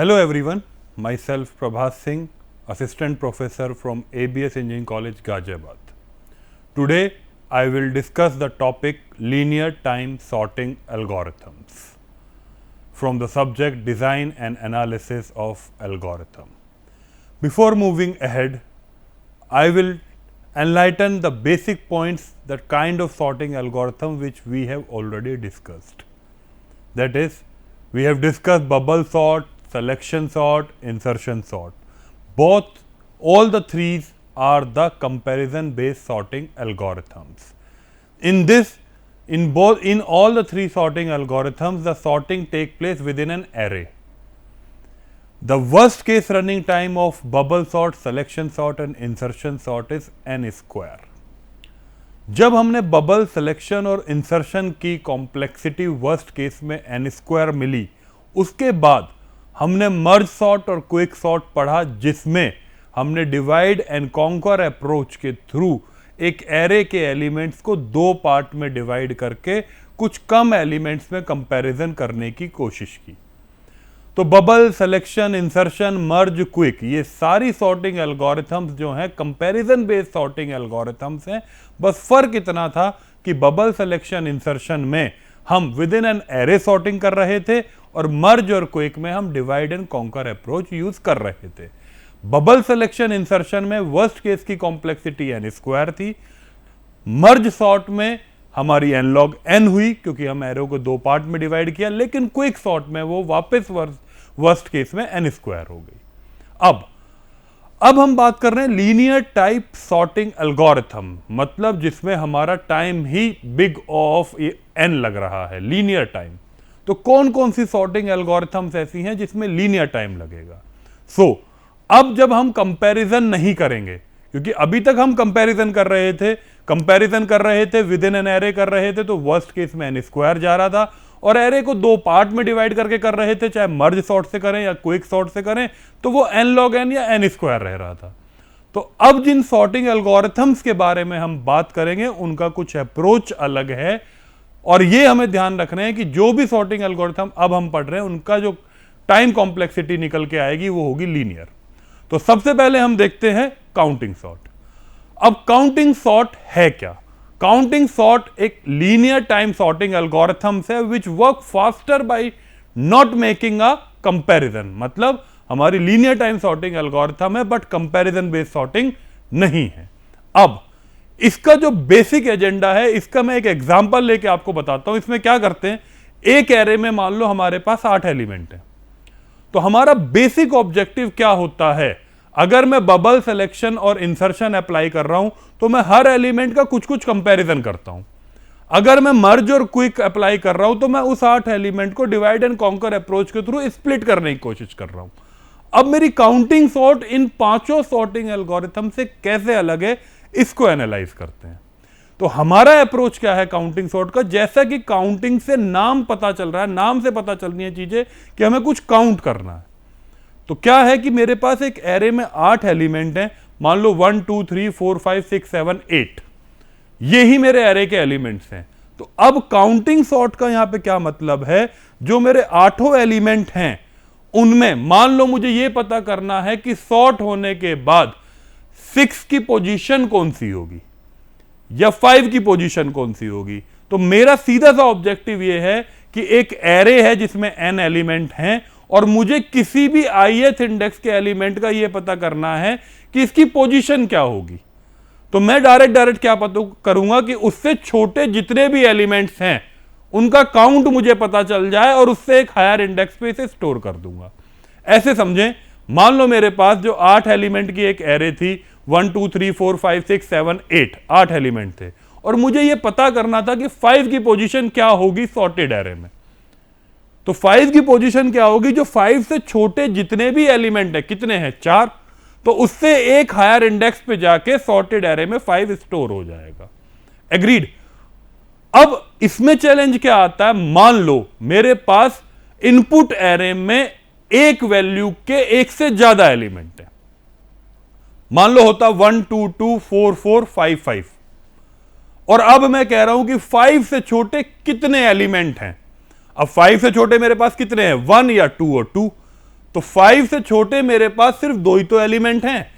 Hello everyone, myself Prabhas Singh, Assistant Professor from ABS Engineering College, Ghaziabad. Today I will discuss the topic linear time sorting algorithms from the subject Design and Analysis of Algorithm. Before moving ahead, I will enlighten the basic points, the kind of sorting algorithm which we have already discussed. That is, we have discussed bubble sort, selection sort, insertion sort. All the three are the comparison based sorting algorithms. In all the three sorting algorithms, the sorting takes place within an array. The worst case running time of bubble sort, selection sort and insertion sort is n square. जब हमने bubble selection और insertion की complexity worst case में n square मिली, उसके बाद हमने merge sort और quick sort पढ़ा, जिसमें हमने डिवाइड एंड कॉन्कर अप्रोच के थ्रू एक एरे के एलिमेंट्स को दो पार्ट में डिवाइड करके कुछ कम एलिमेंट्स में कंपैरिजन करने की कोशिश की. तो बबल, सिलेक्शन, इंसर्शन, मर्ज, क्विक, ये सारी सॉर्टिंग एल्गोरिथम्स जो हैं कंपैरिजन बेस्ड सॉर्टिंग एल्गोरिथम्स हैं. बस फर्क इतना था कि बबल, सिलेक्शन, इंसर्शन में हम with in an array sorting कर रहे थे और मर्ज और क्विक में हम divide and conquer approach use कर रहे थे. बबल, सिलेक्शन, इंसर्शन में वर्स्ट केस की कॉम्प्लेक्सिटी एन स्क्वायर थी. मर्ज सॉर्ट में हमारी एन लॉग एन हुई क्योंकि हम एरो को दो पार्ट में डिवाइड किया, लेकिन क्विक सॉर्ट में वो वापस वर्स्ट केस में एन स्क्वायर हो गई. अब हम बात कर रहे हैं लीनियर टाइप सॉर्टिंग एल्गोरिथम, मतलब जिसमें हमारा टाइम ही बिग ऑफ एन लग रहा है, लीनियर टाइम. तो कौन कौन सी सॉर्टिंग एल्गोरिथम्स ऐसी हैं जिसमें लीनियर टाइम लगेगा? अब जब हम कंपैरिजन नहीं करेंगे, क्योंकि अभी तक हम कंपैरिजन कर रहे थे विद इन एन एरे कर रहे थे, तो वर्स्ट केस में एन स्क्वायर जा रहा था और एरे को दो पार्ट में डिवाइड करके कर रहे थे, चाहे मर्ज सॉर्ट से करें या क्विक सॉर्ट से करें, तो वो एन लॉग एन या एन स्क्वायर रह रहा था. तो अब जिन सॉर्टिंग एल्गोरिथम्स के बारे में हम बात करेंगे उनका कुछ अप्रोच अलग है, और ये हमें ध्यान रखना है कि जो भी सॉर्टिंग एल्गोरिथम अब हम पढ़ रहे हैं उनका जो टाइम कॉम्प्लेक्सिटी निकल के आएगी वो होगी लीनियर. तो सबसे पहले हम देखते हैं काउंटिंग सॉर्ट. अब काउंटिंग सॉर्ट है क्या? काउंटिंग सॉर्ट एक लीनियर टाइम सॉर्टिंग एल्गोरिथम्स है which work faster by not making a comparison. मतलब हमारी लीनियर टाइम सॉर्टिंग एल्गोरिथम है बट कंपैरिजन बेस्ड सॉर्टिंग नहीं है. अब इसका जो बेसिक एजेंडा है, इसका मैं एक एग्जांपल लेके आपको बताता हूं. इसमें क्या करते हैं, एक एरे में मान लो हमारे पास 8 एलिमेंट है, तो हमारा बेसिक ऑब्जेक्टिव क्या होता है? अगर मैं बबल, सिलेक्शन और इंसर्शन अप्लाई कर रहा हूं तो मैं हर एलिमेंट का कुछ कुछ कंपैरिजन करता हूं. अगर मैं मर्ज और क्विक अप्लाई कर रहा हूं तो मैं उस 8 एलिमेंट को डिवाइड एंड कॉन्कर अप्रोच के थ्रू स्प्लिट करने की कोशिश कर रहा हूं. अब मेरी काउंटिंग सॉर्ट इन पांचों सॉर्टिंग एल्गोरिथम से कैसे अलग है, इसको एनालाइज करते हैं. तो हमारा अप्रोच क्या है काउंटिंग सॉर्ट का? जैसा कि काउंटिंग से नाम पता चल रहा है, नाम से पता चल रही है चीजें कि हमें कुछ काउंट करना है. तो क्या है कि मेरे पास एक एरे में 8 एलिमेंट हैं, मान लो 1 2 3 4 5 6 7 8, ये ही मेरे एरे के एलिमेंट्स हैं. तो अब काउंटिंग सॉर्ट का यहां पे क्या मतलब है? जो मेरे 8 एलिमेंट हैं उनमें मान लो मुझे यह पता करना है कि सॉर्ट होने के बाद 6 की पोजीशन कौन सी होगी या 5 की पोजीशन कौन सी होगी. तो मेरा सीधा सा ऑब्जेक्टिव यह है कि एक एरे है जिसमें n एलिमेंट हैं और मुझे किसी भी ith इंडेक्स के एलिमेंट का यह पता करना है कि इसकी पोजीशन क्या होगी. तो मैं डायरेक्ट क्या पता करूंगा कि उससे छोटे जितने भी एलिमेंट्स हैं उनका काउंट मुझे पता चल जाए और उससे एक हायर इंडेक्स पे इसे स्टोर कर दूंगा. ऐसे समझें, मान लो मेरे पास जो 8 एलिमेंट की एक एरे थी, 1 2 3 4 5 6 7 8, 8 एलिमेंट थे और मुझे यह पता करना था कि 5 की पोजीशन क्या होगी सॉर्टेड एरे में. तो 5 की पोजीशन क्या होगी? जो 5 से छोटे जितने भी एलिमेंट है, कितने हैं? 4, तो उससे एक हायर इंडेक्स पे जाके सॉर्टेड एरे में 5 स्टोर हो जाएगा. एग्रीड. अब इसमें चैलेंज क्या आता है? मान लो मेरे पास इनपुट एरे में एक वैल्यू के एक से ज्यादा एलिमेंट है, मान लो होता 1 2 2 4 4 5 5, और अब मैं कह रहा हूं कि 5 से छोटे कितने एलिमेंट हैं. अब 5 से छोटे मेरे पास कितने हैं? 1 या 2 और 2. तो 5 से छोटे मेरे पास सिर्फ 2 ही तो एलिमेंट हैं।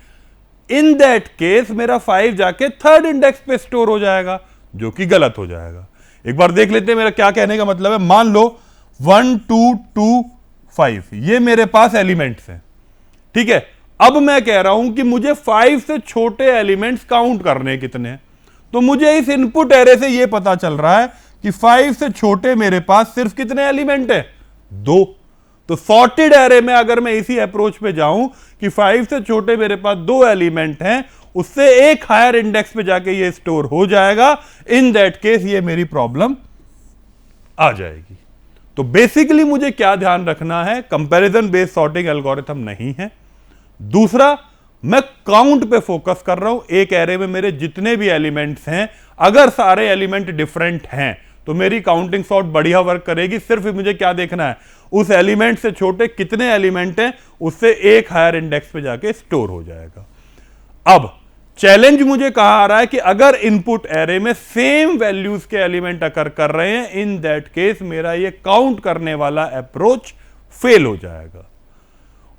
इन दैट केस मेरा 5 जाके थर्ड इंडेक्स पे स्टोर हो जाएगा, जो कि गलत हो जाएगा। एक बार देख लेते हैं मेरा क्या कहने का मतलब है। मान लो 1 2 2 5 ये मेरे पास एलिमेंट्स हैं, ठीक है। अब मैं कह रहा हूं कि मुझे 5 से छोटे एलिमेंट्स काउंट करने हैं, कितने हैं। तो मुझे इस इनपुट एरे से यह पता चल रहा है कि 5 से छोटे मेरे पास सिर्फ कितने एलिमेंट हैं, 2। तो सॉर्टेड एरे में अगर मैं इसी अप्रोच पे जाऊं कि 5 से छोटे मेरे पास 2 एलिमेंट हैं, उससे एक हायर इंडेक्स पे जाके ये स्टोर हो जाएगा, इन दैट केस ये मेरी प्रॉब्लम आ जाएगी। तो बेसिकली मुझे क्या ध्यान रखना है, कंपैरिजन बेस्ड सॉर्टिंग एल्गोरिथम नहीं है। दूसरा, मैं काउंट पे फोकस कर रहा हूं। एक एरे में मेरे जितने भी एलिमेंट्स हैं, अगर सारे एलिमेंट डिफरेंट हैं तो मेरी काउंटिंग सॉर्ट बढ़िया वर्क करेगी। सिर्फ मुझे क्या देखना है, उस एलिमेंट से छोटे कितने एलिमेंट हैं, उससे एक हायर इंडेक्स पे जाके स्टोर हो जाएगा। अब चैलेंज मुझे कहा आ रहा है कि अगर इनपुट एरे में सेम वैल्यूज के एलिमेंट अकर कर रहे हैं, इन दैट केस मेरा ये काउंट करने वाला अप्रोच फेल हो जाएगा।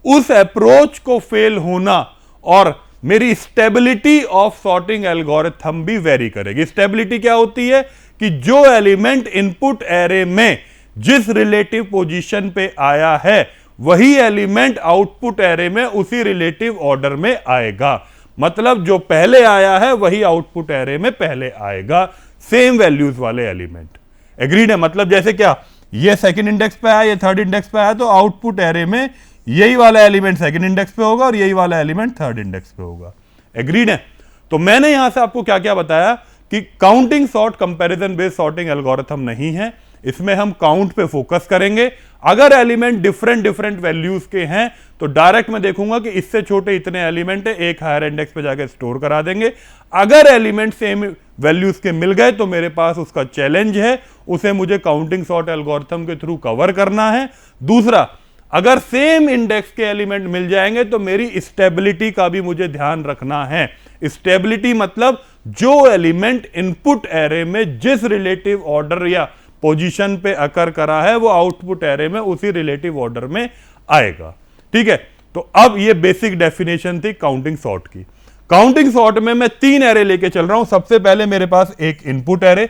उस अप्रोच को फेल होना और मेरी स्टेबिलिटी ऑफ सॉर्टिंग एल्गोरिथम भी वेरी करेगी। स्टेबिलिटी क्या होती है कि जो एलिमेंट इनपुट एरे में जिस रिलेटिव पोजीशन पे आया है, वही एलिमेंट आउटपुट एरे में उसी रिलेटिव ऑर्डर में आएगा। मतलब जो पहले आया है वही आउटपुट एरे में पहले आएगा, सेम वैल्यूज वाले एलिमेंट। एग्रीड है? मतलब जैसे क्या, ये सेकंड इंडेक्स पे आया, ये थर्ड इंडेक्स पे आया, तो आउटपुट एरे में यही वाला एलिमेंट सेकंड इंडेक्स पे होगा और यही वाला एलिमेंट थर्ड इंडेक्स पे होगा। एग्रीड है? तो मैंने यहां से आपको क्या क्या बताया कि counting sort comparison based sorting algorithm नहीं है। इसमें हम काउंट पे फोकस करेंगे। अगर एलिमेंट डिफरेंट वैल्यूज के हैं तो डायरेक्ट मैं देखूंगा कि इससे छोटे इतने एलिमेंट है, एक हायर इंडेक्स पे जाकर स्टोर करा देंगे। अगर एलिमेंट सेम वैल्यूज के मिल गए तो मेरे पास उसका चैलेंज है, उसे मुझे काउंटिंग सॉर्ट एल्गोरिथम के थ्रू कवर करना है। दूसरा, अगर सेम इंडेक्स के एलिमेंट मिल जाएंगे तो मेरी स्टेबिलिटी का भी मुझे ध्यान रखना है। स्टेबिलिटी मतलब जो एलिमेंट इनपुट एरे में जिस रिलेटिव ऑर्डर या पोजीशन पे अकर करा है, वो आउटपुट एरे में उसी रिलेटिव ऑर्डर में आएगा। ठीक है? तो अब ये बेसिक डेफिनेशन थी काउंटिंग सॉर्ट की। काउंटिंग सॉर्ट में मैं 3 एरे लेके चल रहा हूं। सबसे पहले मेरे पास एक इनपुट एरे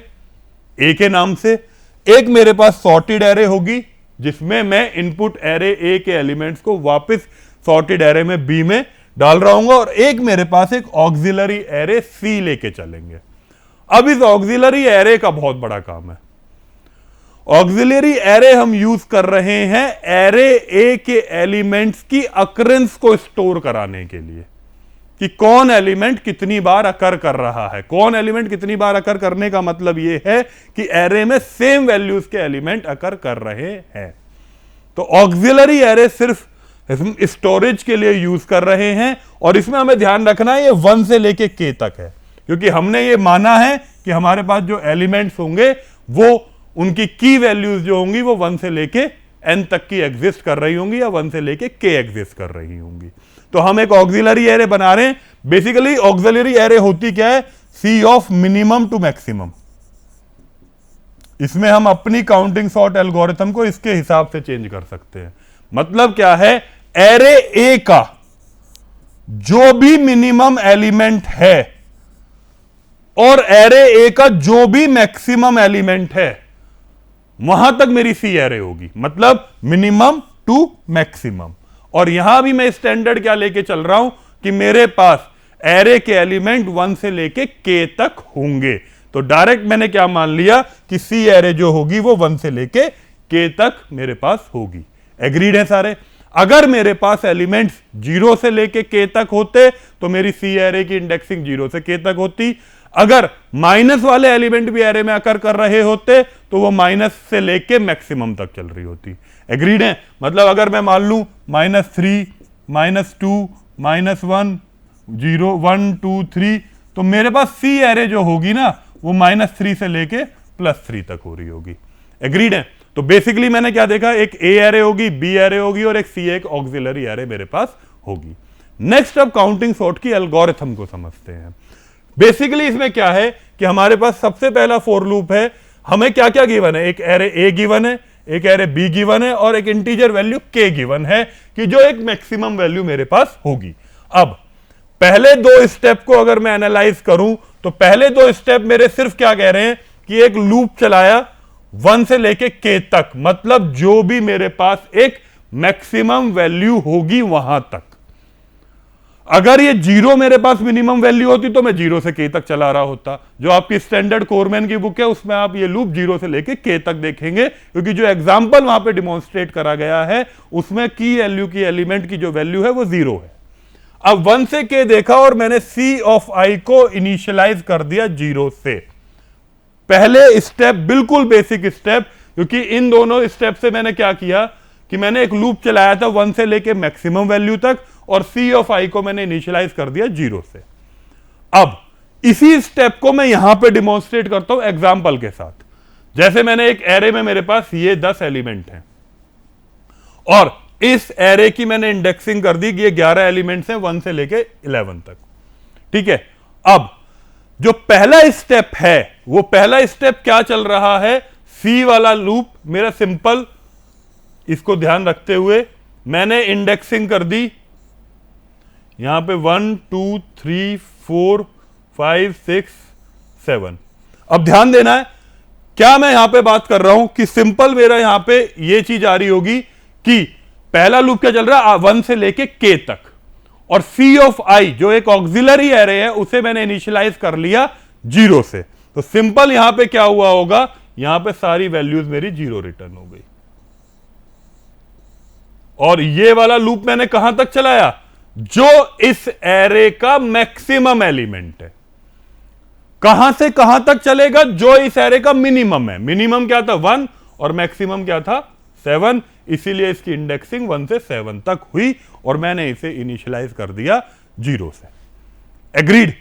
ए के नाम से, एक मेरे पास सॉर्टेड एरे होगी जिसमें मैं इनपुट एरे ए के एलिमेंट्स को वापस सॉर्टेड एरे में बी में डाल रहा हूं, और एक मेरे पास एक ऑक्सिलरी एरे सी लेके चलेंगे। अब इस ऑक्सिलरी एरे का बहुत बड़ा काम है। ऑक्सिलरी एरे हम यूज कर रहे हैं एरे ए के एलिमेंट्स की अकरेंस को स्टोर कराने के लिए, कि कौन एलिमेंट कितनी बार अकर कर रहा है। कौन एलिमेंट कितनी बार अकर करने का मतलब यह है कि एरे में सेम वैल्यूज के एलिमेंट अकर कर रहे हैं। तो ऑक्सिलरी एरे सिर्फ स्टोरेज के लिए यूज कर रहे हैं, और इसमें हमें ध्यान रखना है ये 1 से लेके k तक है, क्योंकि हमने ये माना है कि हमारे पास जो एलिमेंट्स होंगे वो उनकी की वैल्यूज जो होंगी वो 1 से लेके n तक की एग्जिस्ट कर रही होंगी या 1 से लेके k एग्जिस्ट कर रही होंगी। तो हम एक ऑक्सिलरी एरे बना रहे हैं। बेसिकली ऑक्सिलरी एरे होती क्या है, सी ऑफ मिनिमम टू मैक्सिमम। इसमें हम अपनी काउंटिंग सॉर्ट एल्गोरिथम को इसके हिसाब से चेंज कर सकते हैं। मतलब क्या है, एरे ए का जो भी मिनिमम एलिमेंट है और एरे ए का जो भी मैक्सिमम एलिमेंट है, वहां तक मेरी सी एरे होगी। मतलब मिनिमम टू मैक्सिमम। और यहां भी मैं स्टैंडर्ड क्या लेके चल रहा हूं कि मेरे पास एरे के एलिमेंट 1 से लेके k तक होंगे। तो डायरेक्ट मैंने क्या मान लिया कि सी एरे जो होगी वो 1 से लेके k तक मेरे पास होगी। एग्रीड है सारे? अगर मेरे पास एलिमेंट्स 0 से लेके k तक होते तो मेरी सी एरे की इंडेक्सिंग 0 से k तक होती। अगर माइनस वाले एलिमेंट भी एरे में अकर कर रहे होते तो वो माइनस से लेके मैक्सिमम तक चल रही होती। एग्रीड है? मतलब अगर मैं मान लूं -3, -2, -1, 0, 1, 2, 3, तो मेरे पास सी एरे जो होगी ना वो -3 से लेके +3 तक हो रही होगी। एग्रीड है? तो बेसिकली मैंने क्या देखा, एक ए एरे होगी, बी एरे होगी और एक सी एक ऑक्सिलरी एरे मेरे पास होगी। नेक्स्ट अब काउंटिंग सॉर्ट की एल्गोरिथम को समझते हैं। बेसिकली इसमें क्या है कि हमारे पास सबसे पहला फॉर लूप है। हमें क्या क्या गिवन है, एक एरे ए गिवन है, एक एरे बी गिवन है और एक इंटीजर वैल्यू के गिवन है कि जो एक मैक्सिमम वैल्यू मेरे पास होगी। अब पहले दो स्टेप को अगर मैं एनालाइज करूं तो पहले दो स्टेप मेरे सिर्फ क्या कह रहे हैं कि एक लूप चलाया 1 से लेके k तक, मतलब जो भी मेरे पास एक मैक्सिमम वैल्यू होगी वहां तक। अगर ये 0 मेरे पास मिनिमम वैल्यू होती तो मैं 0 से k तक चला रहा होता। जो आपकी स्टैंडर्ड कोरमैन की बुक है उसमें आप ये लूप 0 से लेके k तक देखेंगे, क्योंकि जो एग्जांपल वहां पे डिमॉन्स्ट्रेट करा गया है उसमें की वैल्यू की एलिमेंट की जो वैल्यू है वो 0 है। अब 1 से k देखा और मैंने c ऑफ i को इनिशियलाइज कर दिया 0 से। पहले स्टेप बिल्कुल बेसिक स्टेप, क्योंकि इन दोनों स्टेप से मैंने क्या किया कि मैंने एक लूप चलाया था 1 से लेके मैक्सिमम वैल्यू तक और c ऑफ i को मैंने इनिशियलाइज कर दिया 0 से। अब इसी स्टेप को मैं यहां पे डिमॉन्स्ट्रेट करता हूं एग्जांपल के साथ। जैसे मैंने एक एरे में मेरे पास ये 10 एलिमेंट हैं और इस एरे की मैंने इंडेक्सिंग कर दी कि ये 11 एलिमेंट्स हैं 1 से लेके 11 तक। ठीक है, अब जो पहला स्टेप है वो पहला स्टेप क्या चल रहा है, सी वाला लूप मेरा सिंपल, इसको ध्यान रखते हुए मैंने इंडेक्सिंग कर दी यहां पे 1 2 3 4 5 6 7। अब ध्यान देना है क्या मैं यहां पे बात कर रहा हूं कि सिंपल मेरा यहां पे ये चीज आ रही होगी कि पहला लूप क्या चल रहा है 1 से लेके k तक, और c ऑफ i जो एक ऑक्सिलरी एरे है उसे मैंने इनिशियलाइज कर लिया 0 से। तो सिंपल यहां पे क्या हुआ होगा, यहां पे सारी वैल्यूज मेरी 0 रिटर्न हो गई। और ये वाला लूप मैंने कहां तक चलाया, जो इस एरे का मैक्सिमम एलिमेंट है। कहां से कहां तक चलेगा, जो इस एरे का मिनिमम है। मिनिमम क्या था 1 और मैक्सिमम क्या था 7, इसीलिए इसकी इंडेक्सिंग 1 से 7 तक हुई और मैंने इसे इनिशियलाइज कर दिया 0 से। एग्रीड।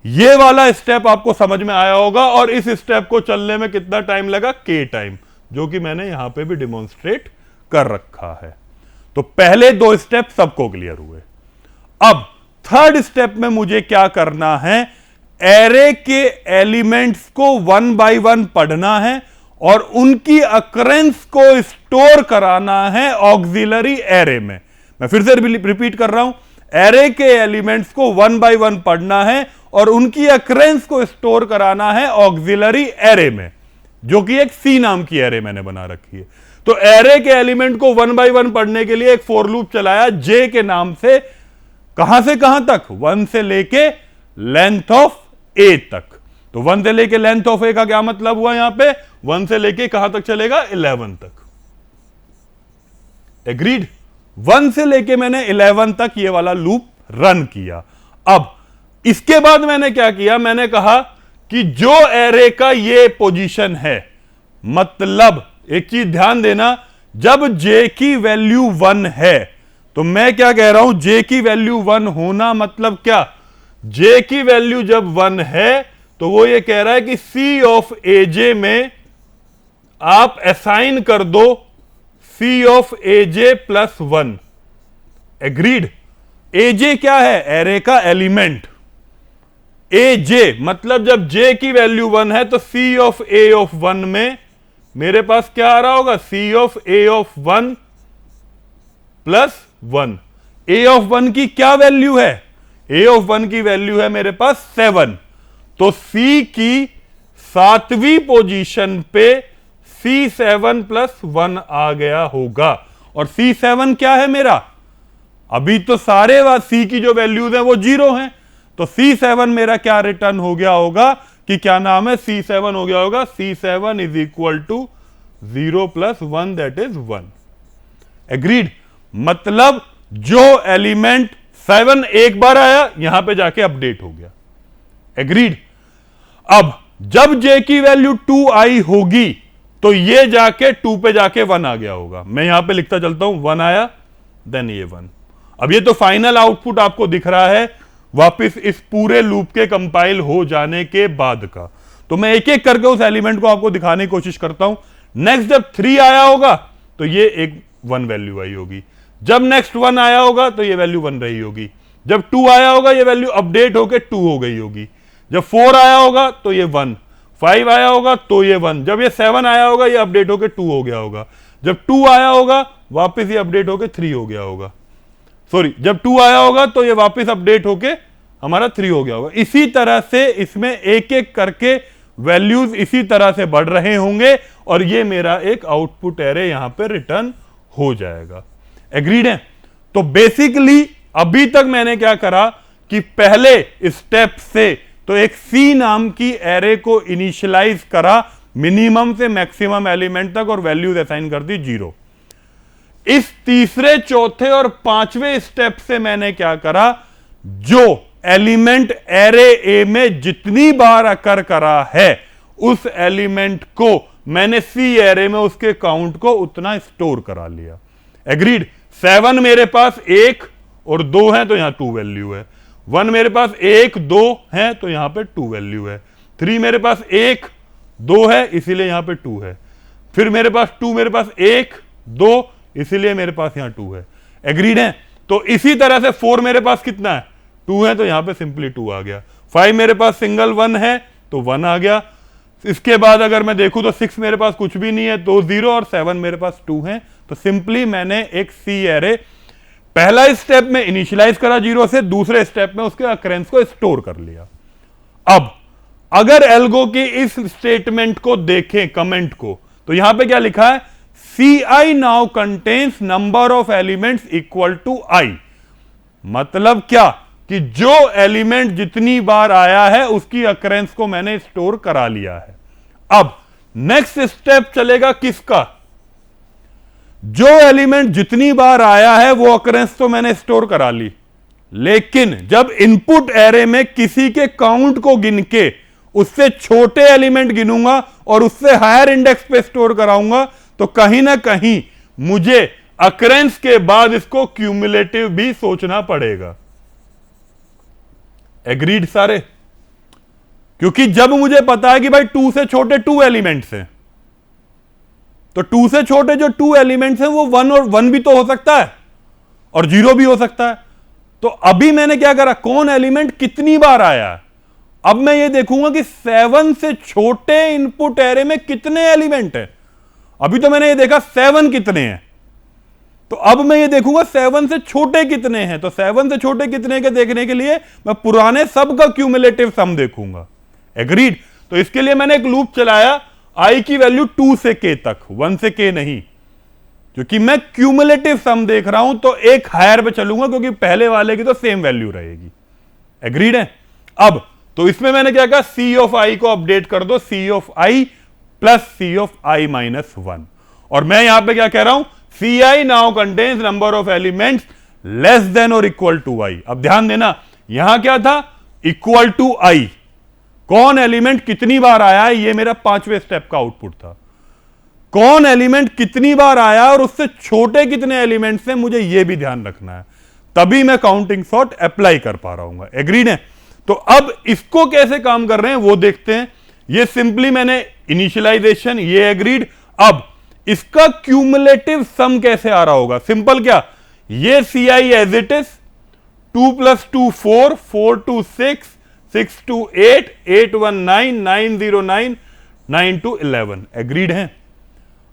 ये वाला स्टेप आपको समझ में आया होगा और इस स्टेप को चलने में कितना टाइम लगा, k टाइम, जो कि मैंने यहां पे भी डिमॉन्स्ट्रेट कर रखा है। तो पहले दो स्टेप सबको क्लियर हुए। अब थर्ड स्टेप में मुझे क्या करना है, एरे के एलिमेंट्स को 1 बाय 1 पढ़ना है और उनकी अकरेंस को स्टोर कराना है ऑक्सिलरी एरे में। मैं फिर से रिपीट कर रहा हूं, एरे के एलिमेंट्स को 1 बाय 1 पढ़ना है और उनकी अकरेंस को स्टोर कराना है ऑक्सिलरी एरे में, जो कि एक सी नाम की एरे मैंने बना रखी है। तो एरे के एलिमेंट को 1 बाय 1 पढ़ने के लिए एक फॉर लूप चलाया जे के नाम से, कहां से कहां तक, 1 से लेके लेंथ ऑफ ए तक। तो 1 से लेके लेंथ ऑफ ए का क्या मतलब हुआ, यहां पे 1 से लेके कहां तक चलेगा, 11 तक। एग्रीड। 1 से लेके मैंने 11 तक ये वाला लूप रन किया। अब इसके बाद मैंने क्या किया, मैंने कहा कि जो एरे का ये पोजीशन है, मतलब एक चीज ध्यान देना, जब जे की वैल्यू 1 है तो मैं क्या कह रहा हूं, जे की वैल्यू 1 होना मतलब क्या, जे की वैल्यू जब 1 है तो वो ये कह रहा है कि सी ऑफ एजे में आप असाइन कर दो C of AJ plus 1। Agreed. एजे क्या है, एरे का एलिमेंट। एजे मतलब जब जे की वैल्यू 1 है तो सी ऑफ ए ऑफ 1 में मेरे पास क्या आ रहा होगा, C of A of 1 plus 1। A of 1 की क्या वैल्यू है, ए ऑफ 1 की वैल्यू है मेरे पास 7। तो सी की 7वीं पोजीशन पे C7 प्लस 1 आ गया होगा। और C7 क्या है मेरा, अभी तो सारे सी की जो वैल्यूज हैं वो 0 हैं, तो C7 मेरा क्या रिटर्न हो गया होगा कि क्या नाम है, C7 हो गया होगा C7 is equal to 0 plus 1 that is 1। Agreed. मतलब जो एलिमेंट 7 एक बार आया यहां पे जाके अपडेट हो गया। एग्रीड। अब जब जे की वैल्यू 2 आई होगी तो ये जाके 2 पे जाके 1 आ गया होगा। मैं यहां पे लिखता चलता हूं, 1 आया देन ये 1। अब ये तो फाइनल आउटपुट आपको दिख रहा है वापस इस पूरे लूप के कंपाइल हो जाने के बाद का। तो मैं एक एक करके उस एलिमेंट को आपको दिखाने की कोशिश करता हूं। नेक्स्ट जब 3 आया होगा तो ये एक 1 वैल्यू आई होगी, जब नेक्स्ट 1 आया होगा तो ये वैल्यू 1 रही होगी, जब 2 आया होगा ये वैल्यू अपडेट होकर 2 हो गई होगी, जब 4 आया होगा तो ये 1, 5 आया होगा तो ये 1, जब ये 7 आया होगा ये अपडेट होकर 2 हो गया होगा। जब 2 आया होगा वापस ये अपडेट होके 3 हो गया होगा, सॉरी जब 2 आया होगा तो ये वापस अपडेट होके हमारा 3 हो गया होगा। इसी तरह से इसमें एक एक करके वैल्यूज इसी तरह से बढ़ रहे होंगे और ये मेरा एक आउटपुट एरे यहां पे रिटर्न हो जाएगा। एग्रीड है? तो बेसिकली अभी तक मैंने क्या करा कि पहले स्टेप से तो एक सी नाम की एरे को इनिशियलाइज करा मिनिमम से मैक्सिमम एलिमेंट तक और वैल्यूज असाइन कर दी 0। इस तीसरे, चौथे और पांचवें स्टेप से मैंने क्या करा, जो एलिमेंट एरे ए में जितनी बार अकर करा है उस एलिमेंट को मैंने सी एरे में उसके काउंट को उतना स्टोर करा लिया। एग्रीड? 7 मेरे पास 1 और 2 है तो यहां 2 वैल्यू है। 1 मेरे पास 1 2 है तो यहां पे 2 वैल्यू है। 3 मेरे पास 1 2 है इसीलिए यहां पे 2 है। फिर मेरे पास 2 मेरे पास 1 2 इसीलिए मेरे पास यहां 2 है। एग्रीड है? तो इसी तरह से 4 मेरे पास कितना है, 2 है तो यहां पे सिंपली 2 आ गया। 5 मेरे पास सिंगल 1 है तो 1 आ गया। इसके बाद अगर मैं देखूं तो 6 मेरे पास कुछ भी नहीं है तो 0 और 7 मेरे पास 2 है। तो सिंपली मैंने एक सी एरे पहला स्टेप में इनिशियलाइज करा 0 से, दूसरे स्टेप में उसके अकरेंस को स्टोर कर लिया। अब अगर एल्गो की इस स्टेटमेंट को देखें, कमेंट को, तो यहां पे क्या लिखा है, Ci now contains number of elements equal to I. मतलब क्या कि जो एलिमेंट जितनी बार आया है उसकी अकरेंस को मैंने स्टोर करा लिया है। अब नेक्स्ट स्टेप चलेगा किसका, जो एलिमेंट जितनी बार आया है वो अकरेंस तो मैंने स्टोर करा ली, लेकिन जब इनपुट एरे में किसी के काउंट को गिन के उससे छोटे एलिमेंट गिनूंगा और उससे हायर इंडेक्स पे स्टोर कराऊंगा तो कहीं ना कहीं मुझे अकरेंस के बाद इसको क्यूमुलेटिव भी सोचना पड़ेगा। एग्रीड सारे? क्योंकि जब मुझे पता है कि भाई 2 से छोटे 2 एलिमेंट्स हैं, तो 2 से छोटे जो 2 एलिमेंट्स हैं वो 1 और 1 भी तो हो सकता है और 0 भी हो सकता है। तो अभी मैंने क्या करा, कौन एलिमेंट कितनी बार आया है, अब मैं ये देखूंगा कि 7 से छोटे इनपुट एरे में कितने एलिमेंट हैं। अभी तो मैंने ये देखा 7 कितने हैं, तो अब मैं ये देखूंगा 7 से छोटे कितने हैं। तो 7 से छोटे कितने के देखने के लिए मैं पुराने सब का क्यूमुलेटिव सम देखूंगा। एग्रीड? तो इसके लिए मैंने एक लूप चलाया, आई की वैल्यू 2 से k तक, 1 से k नहीं, क्योंकि मैं क्यूमुलेटिव सम देख रहा हूं तो एक हायर पे चलूंगा क्योंकि पहले वाले की तो सेम वैल्यू रहेगी। एग्रीड है? अब तो इसमें मैंने क्या कहा, सी ऑफ आई को अपडेट कर दो, C of I plus C of I minus 1। और मैं यहां पे क्या कह रहा हूं, C I now contains number of elements less than और इक्वल टू आई। अब ध्यान देना, यहां क्या था, इक्वल टू आई, कौन एलिमेंट कितनी बार आया है, ये मेरा 5वें स्टेप का आउटपुट था। कौन एलिमेंट कितनी बार आया और उससे छोटे कितने एलिमेंट्स हैं, मुझे यह भी ध्यान रखना है, तभी मैं काउंटिंग सॉर्ट अप्लाई कर पा रहा हूं। एग्रीड है? तो अब इसको कैसे काम कर रहे हैं वो देखते हैं। ये सिंपली मैंने इनिशियलाइजेशन, ये एग्रीड। अब इसका क्यूमुलेटिव सम कैसे आ रहा होगा, सिंपल, क्या, ये सी I as it is, 2 + 2 4, 4 2 6, 6 2 8, 8 1 9, 9 0 9, 9 2 11। Agreed है?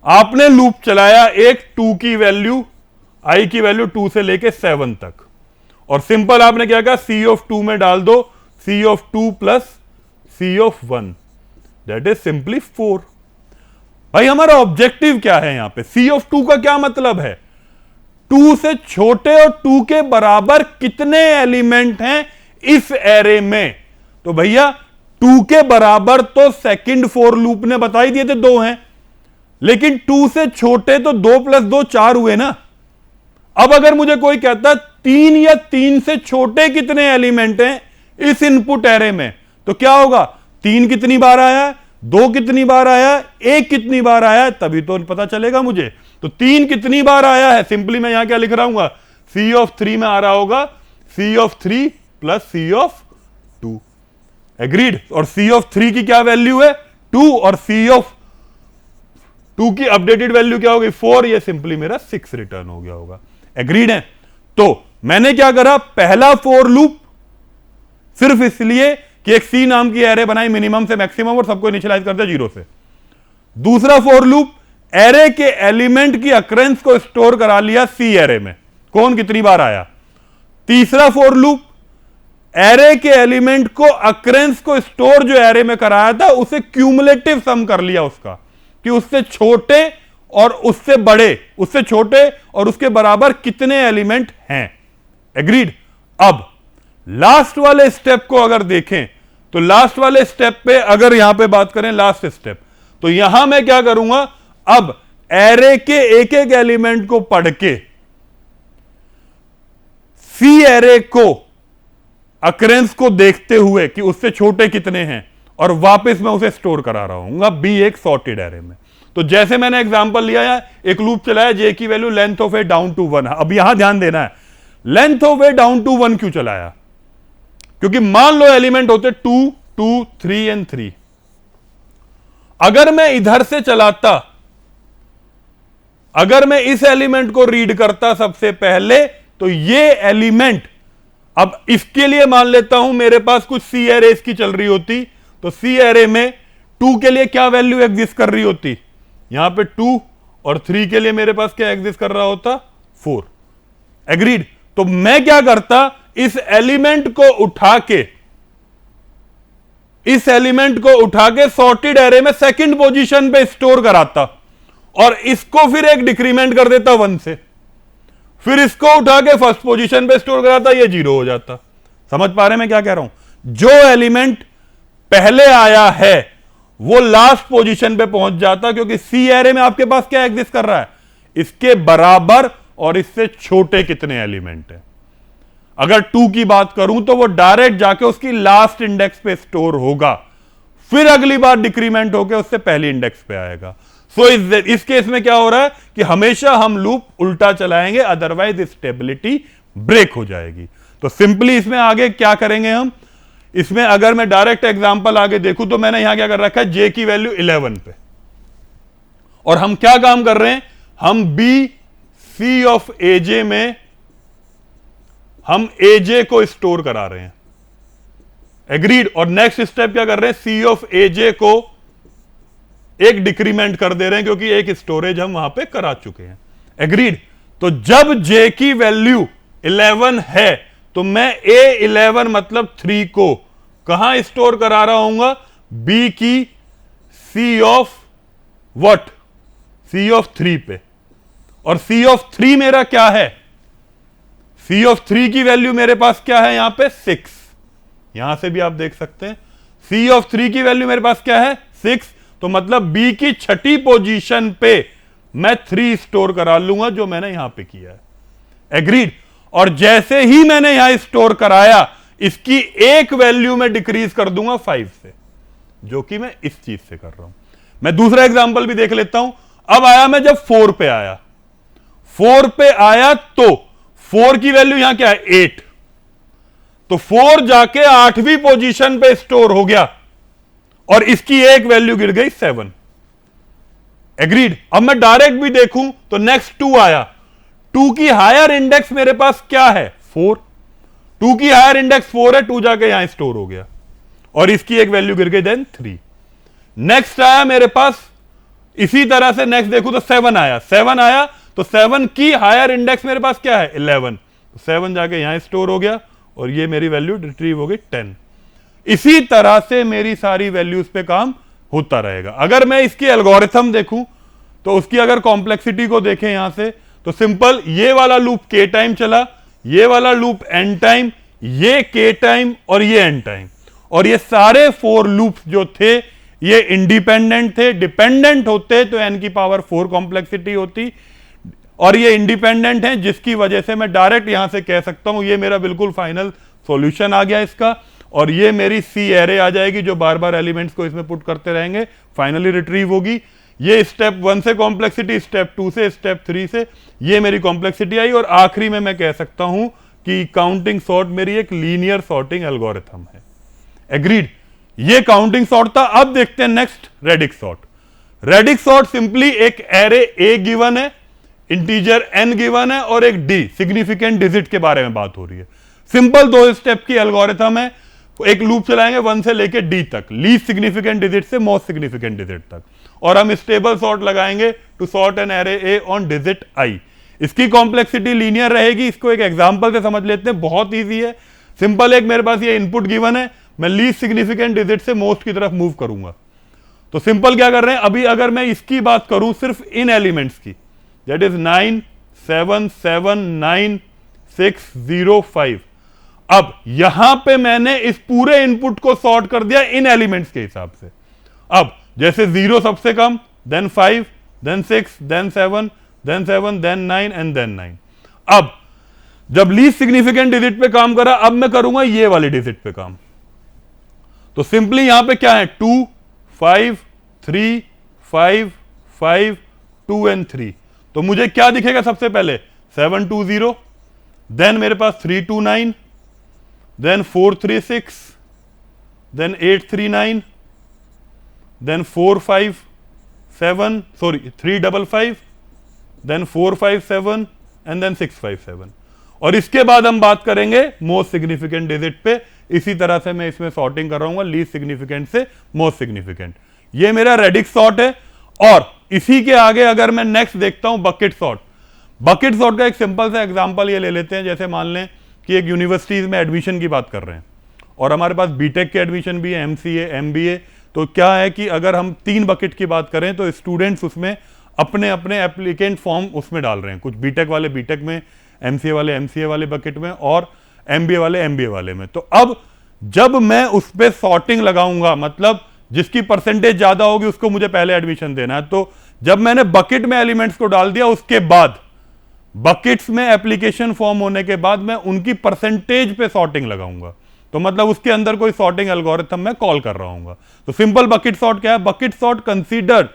आपने लूप चलाया एक 2 की वैल्यू, आई की वैल्यू 2 से लेके 7 तक, और सिंपल आपने क्या कहा, सी ऑफ 2 में डाल दो C of 2 plus C of 1, that is simply 4। भाई हमारा ऑब्जेक्टिव क्या है यहां पे, सी ऑफ 2 का क्या मतलब है, 2 से छोटे और 2 के बराबर कितने एलिमेंट हैं इस एरे में। तो भैया 2 के बराबर तो सेकंड फॉर लूप ने बता ही दिए थे 2 हैं, लेकिन 2 से छोटे तो 2 + 2 4 हुए ना। अब अगर मुझे कोई कहता 3 या 3 से छोटे कितने एलिमेंट हैं इस इनपुट एरे में, तो क्या होगा, 3 कितनी बार आया है, 2 कितनी बार आया है, 1 कितनी बार आया है, तभी तो पता चलेगा मुझे। तो 3 कितनी बार आया है, सिंपली मैं यहां क्या लिख रहा हूं, सी ऑफ 3 में आ रहा होगा C of 3 plus C of 2। Agreed? और सी ऑफ 3 की क्या वैल्यू है, 2, और सी ऑफ 2 की अपडेटेड वैल्यू क्या होगी, 4। ये सिंपली मेरा 6 रिटर्न हो गया होगा। एग्रीड है? तो मैंने क्या करा, पहला फॉर लूप सिर्फ इसलिए कि एक सी नाम की एरे बनाई मिनिमम से मैक्सिमम और सबको इनिशियलाइज कर दिया 0 से। दूसरा फॉर लूप एरे के एलिमेंट की अक्रेंस को स्टोर करा लिया सी एरे में, कौन कितनी बार आया। तीसरा फॉर लूप, एरे के एलिमेंट को अक्रेंस को स्टोर जो एरे में कराया था उसे क्यूमुलेटिव सम कर लिया उसका, कि उससे छोटे और उससे बड़े, उससे छोटे और उसके बराबर कितने एलिमेंट हैं। एग्रीड। अब लास्ट वाले स्टेप को अगर देखें तो लास्ट वाले स्टेप पे अगर यहां पे बात करें लास्ट स्टेप, तो यहां मैं क्या करूंगा, अब एरे के एक एक एलिमेंट को पढ़ के सी एरे को अक्रेंस को देखते हुए कि उससे छोटे कितने हैं और वापस मैं उसे स्टोर करा रहा हूं बी एक सॉर्टेड एरे में। तो जैसे मैंने एग्जांपल लिया है, एक लूप चलाया, जे की value length of A down to 1 है। अब यहां ध्यान देना है, length of A down to 1 क्यों चलाया, क्योंकि मान लो एलिमेंट होते 2 2 3 एंड 3। अगर मैं इधर से चलाता, अगर मैं इस एलिमेंट को रीड करता सबसे पहले, तो ये एलिमेंट, अब इसके लिए मान लेता हूं मेरे पास कुछ सी एरे इसकी चल रही होती, तो सी एरे में 2 के लिए क्या वैल्यू एग्जिस्ट कर रही होती, यहां पे 2, और 3 के लिए मेरे पास क्या एग्जिस्ट कर रहा होता, 4। एग्रीड। तो मैं क्या करता, इस एलिमेंट को उठा के, इस एलिमेंट को उठा के सॉर्टेड एरे में सेकंड पोजीशन पे स्टोर कराता और इसको फिर एक डिक्रीमेंट कर देता 1 से, फिर इसको उठा के फर्स्ट पोजीशन पे स्टोर कराता, ये 0 हो जाता। समझ पा रहे मैं क्या कह रहा हूं, जो एलिमेंट पहले आया है वो लास्ट पोजीशन पे पहुंच जाता, क्योंकि सी एरे में आपके पास क्या एग्जिस्ट कर रहा है, इसके बराबर और इससे छोटे कितने एलिमेंट है। अगर 2 की बात करूं तो वो डायरेक्ट जाके उसकी लास्ट इंडेक्स पे स्टोर होगा, फिर अगली बार डिक्रीमेंट होकर उससे पहली इंडेक्स पे आएगा। सो इस केस में क्या हो रहा है कि हमेशा हम लूप उल्टा चलाएंगे, अदरवाइज स्टेबिलिटी ब्रेक हो जाएगी। तो सिंपली इसमें आगे क्या करेंगे हम, इसमें अगर मैं डायरेक्ट एग्जांपल आगे देखूं तो मैंने यहां क्या कर रखा है, जे की वैल्यू 11 पे, और हम क्या काम कर रहे हैं, हम बी सी ऑफ एजे में हम एजे को स्टोर करा रहे हैं। एग्रीड। और नेक्स्ट स्टेप क्या कर रहे हैं, सी ऑफ एजे को एक डिक्रीमेंट कर दे रहे हैं, क्योंकि एक स्टोरेज हम वहां पे करा चुके हैं। एग्रीड। तो जब जे की वैल्यू 11 है तो मैं A11 मतलब 3 को कहां स्टोर करा रहा हूंगा, बी की सी ऑफ व्हाट, सी ऑफ 3 पे। और सी ऑफ 3 मेरा क्या है, सी ऑफ 3 की वैल्यू मेरे पास क्या है यहां पे 6, यहां से भी आप देख सकते हैं सी ऑफ 3 की वैल्यू मेरे पास क्या है 6, तो मतलब बी की छठी पोजीशन पे मैं 3 स्टोर करा लूंगा, जो मैंने यहां पे किया है। एग्रीड। और जैसे ही मैंने यहां स्टोर कराया, इसकी एक वैल्यू में डिक्रीज कर दूंगा 5 से, जो कि मैं इस चीज से कर रहा हूं। मैं दूसरा एग्जांपल भी देख लेता हूं। अब आया मैं जब 4 पे आया, 4 पे आया तो 4 की वैल्यू यहां क्या है 8, तो 4 जाके 8वीं पोजीशन पे स्टोर हो गया और इसकी एक वैल्यू गिर गई 7। एग्रीड। अब मैं डायरेक्ट भी देखूं तो नेक्स्ट 2 आया, 2 की हायर इंडेक्स मेरे पास क्या है 4, 2 की हायर इंडेक्स 4 है, 2 जाके यहां स्टोर हो गया और इसकी एक वैल्यू गिर गई देन 3। नेक्स्ट आया मेरे पास, इसी तरह से नेक्स्ट देखूं तो 7 आया, 7 आया तो 7 की हायर इंडेक्स मेरे पास क्या है 11, तो 7 जाके यहां स्टोर हो गया और ये मेरी वैल्यू रिट्रीव हो गई 10। इसी तरह से मेरी सारी वैल्यूज पे काम होता रहेगा। अगर मैं इसकी एल्गोरिथम देखूं तो उसकी अगर कॉम्प्लेक्सिटी को देखें यहां से, तो सिंपल ये वाला लूप k टाइम चला, ये वाला लूप n टाइम, ये k टाइम और ये n टाइम, और ये सारे 4 लूप्स जो थे ये इंडिपेंडेंट थे। डिपेंडेंट होते तो n की पावर 4 कॉम्प्लेक्सिटी होती, और ये इंडिपेंडेंट हैं, जिसकी वजह से मैं डायरेक्ट यहां से कह सकता हूं ये मेरा बिल्कुल फाइनल सॉल्यूशन आ गया इसका, और ये मेरी सी एरे आ जाएगी जो बार बार एलिमेंट्स को इसमें पुट करते रहेंगे, फाइनली रिट्रीव होगी। ये स्टेप 1 से कॉम्प्लेक्सिटी, स्टेप 2 से, स्टेप 3 से ये मेरी कॉम्प्लेक्सिटी आई, और आखिरी में मैं कह सकता हूं कि काउंटिंग सॉर्ट मेरी एक लीनियर सॉर्टिंग एल्गोरिथम है। एग्रीड। ये काउंटिंग सॉर्ट था। अब देखते हैं next radix sort. Radix sort simply एक एरे ए गिवन है, इंटीजर n गिवन है और एक d सिग्निफिकेंट डिजिट के बारे में बात हो रही है। सिंपल 2 स्टेप की एल्गोरिथम है, एक लूप चलाएंगे 1 से लेके d तक, लीस्ट सिग्निफिकेंट डिजिट से मोस्ट सिग्निफिकेंट डिजिट तक, और हम स्टेबल सॉर्ट लगाएंगे to sort an array A on digit I. इसकी कॉम्प्लेक्सिटी लीनियर रहेगी। इसको एक एग्जांपल से समझ लेते हैं, बहुत इजी है, सिंपल। एक मेरे पास ये इनपुट गिवन है, मैं लीस्ट सिग्निफिकेंट डिजिट से मोस्ट की तरफ मूव करूंगा। तो सिंपल क्या कर रहे हैं, अभी अगर मैं इसकी बात करूं सिर्फ इन एलिमेंट्स की, दैट इज 9 7 7 9 6 0 5। अब यहां पे मैंने इस पूरे इनपुट को सॉर्ट कर दिया इन एलिमेंट्स के हिसाब से। अब जैसे 0 सबसे कम, then 5, then 6, then 7, then 7, then 9 and then 9। अब जब लीस्ट सिग्निफिकेंट डिजिट पे काम करा, अब मैं करूंगा ये वाली डिजिट पे काम। तो सिंपली यहां पे क्या है, 2 5 3 5 5 2 एंड 3। तो मुझे क्या दिखेगा सबसे पहले, 7 2 0, देन मेरे पास 3 2 9, then 4 3 6, then 8 3 9, then 4 5 7, sorry 3 5 5, then 4 5 7 and then 6 5 7। और इसके बाद हम बात करेंगे मोस्ट सिग्निफिकेंट डिजिट पे। इसी तरह से मैं इसमें सॉर्टिंग कर रहा हूं, लीस्ट सिग्निफिकेंट से मोस्ट सिग्निफिकेंट। ये मेरा रेडिक्स सॉर्ट है। और इसी के आगे अगर मैं नेक्स्ट देखता हूं बकेट सॉर्ट। बकेट सॉर्ट का एक सिंपल सा एग्जांपल ये ले लेते हैं। जैसे मान लें कि एक यूनिवर्सिटीज में एडमिशन की बात कर रहे हैं और हमारे पास बीटेक के एडमिशन भी है, एमसीए, एमबीए। तो क्या है कि अगर हम 3 बकेट की बात करें तो स्टूडेंट्स उसमें अपने अपने एप्लीकेंट फॉर्म उसमें डाल रहे हैं। कुछ बीटेक वाले बीटेक में, एमसीए वाले एमसीए वाले बकेट में, और एमबीए वाले एमबीए वाले में। तो अब जब मैं उस पर सॉर्टिंग लगाऊंगा, मतलब जिसकी परसेंटेज ज्यादा होगी उसको मुझे पहले एडमिशन देना है। तो जब मैंने बकेट में एलिमेंट्स को डाल दिया, उसके बाद बकेट्स में एप्लीकेशन फॉर्म होने के बाद मैं उनकी परसेंटेज पे सॉर्टिंग लगाऊंगा। तो मतलब उसके अंदर कोई सॉर्टिंग एल्गोरिथम मैं कॉल कर रहा हूं। तो सिंपल बकेट सॉर्ट क्या है, bucket sort consider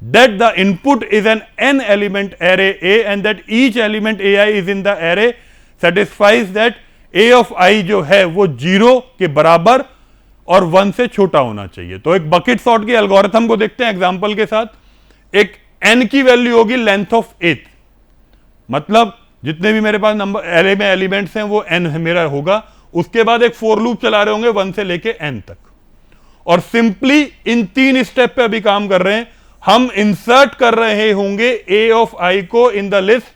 that the input is an n element array A and that each element AI is in the array satisfies that A of I जो है वो 0 के बराबर और 1 से छोटा होना चाहिए। तो एक बकेट सॉर्ट के एल्गोरिथम को देखते हैं एग्जांपल के साथ। एक n की वैल्यू होगी लेंथ ऑफ एथ, मतलब जितने भी मेरे पास नंबर एरे में एलिमेंट्स हैं वो n मेरा होगा। उसके बाद एक फॉर लूप चला रहे होंगे 1 से लेके n तक, और सिंपली इन 3 स्टेप पे अभी काम कर रहे हैं। हम इंसर्ट कर रहे होंगे a ऑफ i को in the list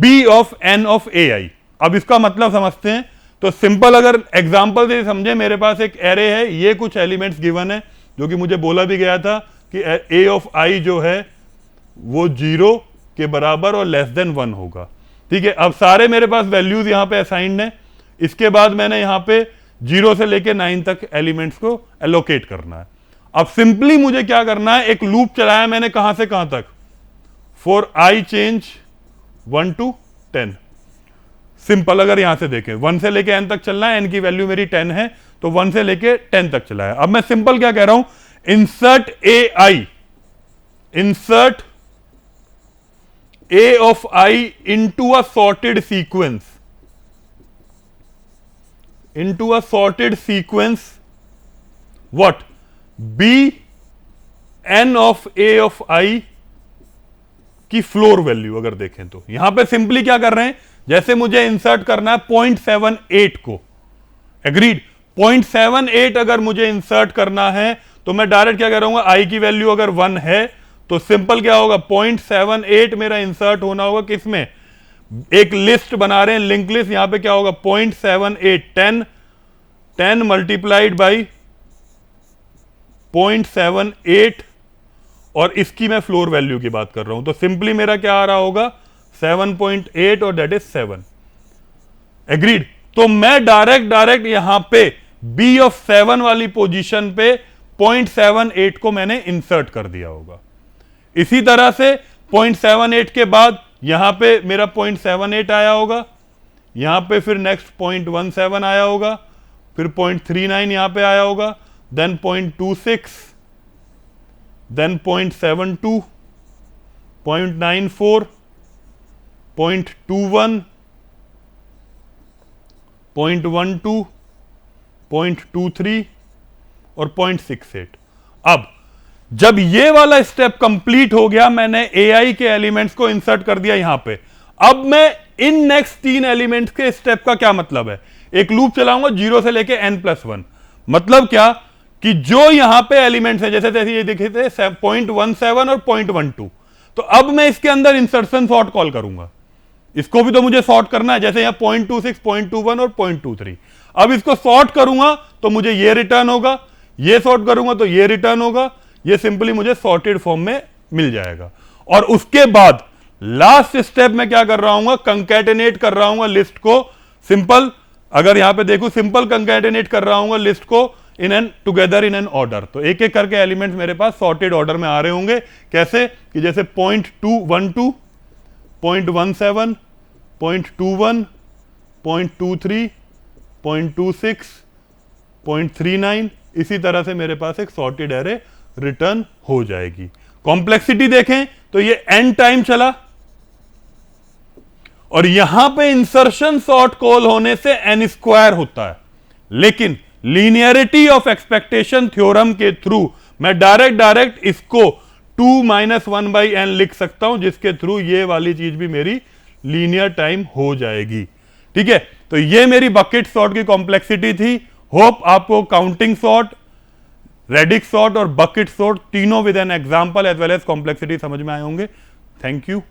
b of n of ai। अब इसका मतलब समझते हैं। तो सिंपल अगर एग्जांपल से समझे, मेरे पास एक एरे है, ये कुछ एलिमेंट्स गिवन है, जो कि मुझे बोला भी गया था कि a ऑफ i जो है वो 0 के बराबर और लेस देन 1 होगा। ठीक है, अब सारे मेरे पास वैल्यूज यहां पे असाइंड है। इसके बाद मैंने यहां पे 0 से लेके 9 तक एलिमेंट्स को एलोकेट करना है। अब सिंपली मुझे क्या करना है, एक लूप चलाया मैंने कहां से कहां तक, for I change 1 to 10। Simple अगर यहां से देखें 1 से लेके n तक चलना है, n की वैल्यू मेरी 10 है, तो 1 से लेके 10 तक चला है। अब मैं सिंपल क्या कह रहा हूं, insert A I, insert a of I into a sorted sequence, into a sorted sequence what, b n of a of I की फ्लोर वैल्यू अगर देखें तो यहां पे सिंपली क्या कर रहे हैं, जैसे मुझे इंसर्ट करना है 0.78 को, एग्रीड, 0.78 अगर मुझे इंसर्ट करना है तो मैं डायरेक्ट क्या करूंगा, आई की वैल्यू अगर 1 है तो सिंपल क्या होगा, 0.78 मेरा इंसर्ट होना होगा किसमें, एक लिस्ट बना रहे हैं लिंक लिस्ट, यहां पे क्या होगा 0.78 10 मल्टीप्लाइड बाई 0.78 और इसकी मैं फ्लोर वैल्यू की बात कर रहा हूं, तो सिंपली मेरा क्या आ रहा होगा 7.8 और दैट इज 7, एग्रीड। तो मैं डायरेक्ट यहां पे बी ऑफ 7 वाली पोजीशन पे 0.78 को मैंने इंसर्ट कर दिया होगा। इसी तरह से 0.78 के बाद यहां पे मेरा 0.78 आया होगा, यहां पे फिर नेक्स्ट 0.17 आया होगा, फिर 0.39 यहां पे आया होगा, देन 0.26, देन 0.72, 0.94, 0.21, 0.12, 0.23 और 0.68। अब जब ये वाला स्टेप कंप्लीट हो गया, मैंने AI के एलिमेंट्स को इंसर्ट कर दिया यहां पे। अब मैं इन नेक्स्ट 3 एलिमेंट्स के स्टेप का क्या मतलब है, एक लूप चलाऊंगा 0 से लेके n+1, मतलब क्या कि जो यहां पे एलिमेंट्स है, जैसे जैसे ये देखे थे 0.17 और 0.12, तो अब मैं इसके अंदर इंसर्शन सॉर्ट कॉल करूंगा। इसको भी तो मुझे सॉर्ट करना है, जैसे यहां 0.26, 0.21 और 0.23। अब इसको सॉर्ट करूंगा तो मुझे ये रिटर्न होगा, ये सॉर्ट करूंगा तो ये रिटर्न होगा, ये सिंपली मुझे सॉर्टेड फॉर्म में मिल जाएगा। और उसके बाद लास्ट स्टेप में क्या कर रहा हूं, कंकैटिनेट कर रहा हूं लिस्ट को। सिंपल, अगर यहां पे देखो सिंपल कंकैटिनेट कर रहा हूं लिस्ट को in an together in an order. तो एक एक करके एलिमेंट्स मेरे पास सॉर्टेड ऑर्डर में आ रहे होंगे। कैसे कि जैसे 0.212, 0.17, 0.21, 0.23, 0.26, 0.39, इसी तरह से मेरे पास एक सॉर्टेड एरे रिटर्न हो जाएगी। कॉम्प्लेक्सिटी देखें तो ये n टाइम चला, और यहां पे इंसर्शन सॉर्ट कॉल होने से n स्क्वायर होता है। लेकिन लीनियरिटी ऑफ एक्सपेक्टेशन थ्योरम के थ्रू मैं डायरेक्ट इसको 2 - 1/n लिख सकता हूं, जिसके थ्रू ये वाली चीज भी मेरी लीनियर टाइम हो जाएगी। ठीक है, तो ये मेरी बकेट सॉर्ट की कॉम्प्लेक्सिटी थी। होप आपको काउंटिंग सॉर्ट, रेडिक्स सॉर्ट और बकेट सॉर्ट तीनों with an example as well as complexity समझ में आए होंगे। Thank you.